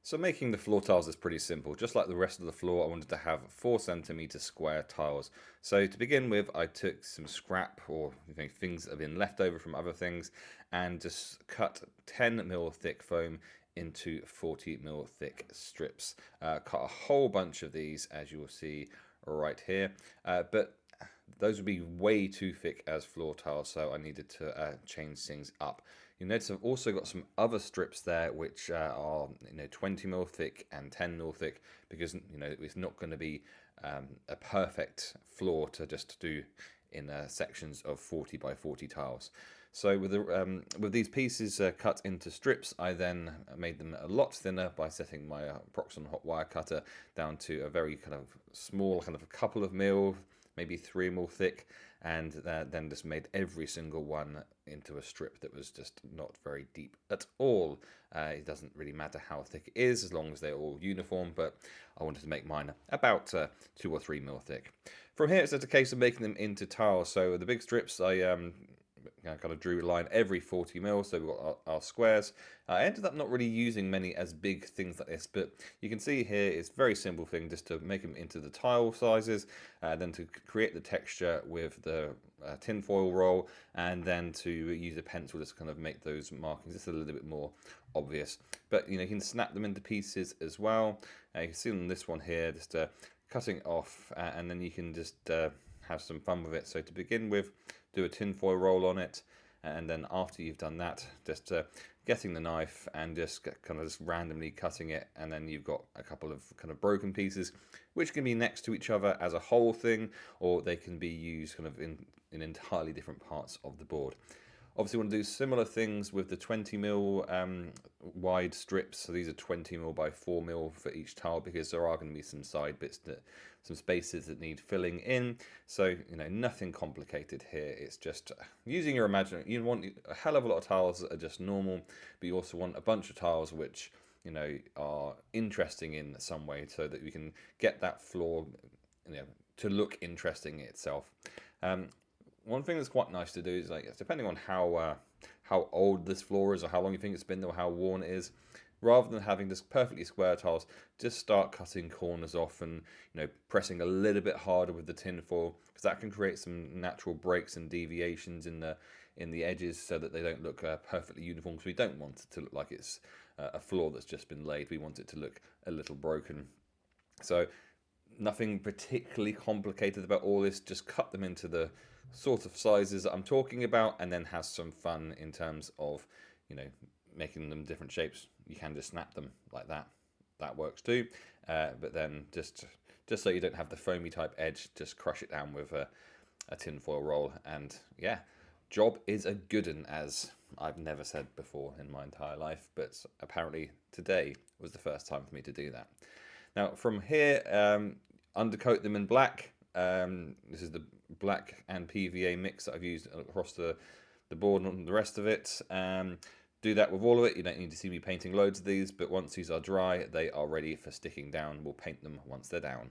So making the floor tiles is pretty simple. Just like the rest of the floor, I wanted to have 4 centimeter square tiles. So to begin with, I took some scrap or things that have been left over from other things and just cut 10 mil thick foam into 40 mil thick strips. Cut a whole bunch of these, as you will see right here. But those would be way too thick as floor tiles, so I needed to change things up. You notice I've also got some other strips there which are 20 mil thick and 10 mil thick, because it's not going to be a perfect floor to just do in sections of 40 by 40 tiles. So with these pieces cut into strips, I then made them a lot thinner by setting my Proxxon hot wire cutter down to a very kind of small, kind of a couple of mil, maybe 3 mil thick, and then just made every single one into a strip that was just not very deep at all. It doesn't really matter how thick it is as long as they're all uniform, but I wanted to make mine about 2 or 3 mil thick. From here, it's just a case of making them into tiles. So the big strips, I kind of drew a line every 40 mil, so we've got our squares. I ended up not really using many as big things like this, but you can see here it's a very simple thing just to make them into the tile sizes, then to create the texture with the tinfoil roll, and then to use a pencil just to kind of make those markings just a little bit more obvious. But you can snap them into pieces as well. You can see on this one here, just cutting off, and then you can just have some fun with it. So to begin with, do a tinfoil roll on it, and then after you've done that, just getting the knife and just kind of just randomly cutting it, and then you've got a couple of kind of broken pieces which can be next to each other as a whole thing, or they can be used kind of in entirely different parts of the board. Obviously, we want to do similar things with the 20 mil wide strips. So these are 20 mil by 4 mil for each tile, because there are going to be some side bits, some spaces that need filling in. So nothing complicated here. It's just using your imagination. You want a hell of a lot of tiles that are just normal, but you also want a bunch of tiles which are interesting in some way, so that we can get that floor to look interesting itself. One thing that's quite nice to do is, depending on how old this floor is, or how long you think it's been, or how worn it is, rather than having this perfectly square tiles, just start cutting corners off and pressing a little bit harder with the tin foil, because that can create some natural breaks and deviations in the edges, so that they don't look perfectly uniform. Because we don't want it to look like it's a floor that's just been laid. We want it to look a little broken. So nothing particularly complicated about all this. Just cut them into the sort of sizes that I'm talking about, and then have some fun in terms of making them different shapes. You can just snap them like that. That works too. But then just so you don't have the foamy type edge, just crush it down with a tinfoil roll, and yeah, job is a good un, as I've never said before in my entire life, but apparently today was the first time for me to do that. Now from here, undercoat them in black. This is the black and PVA mix that I've used across the board and the rest of it. Do that with all of it. You don't need to see me painting loads of these, but once these are dry, they are ready for sticking down. We'll paint them once they're down.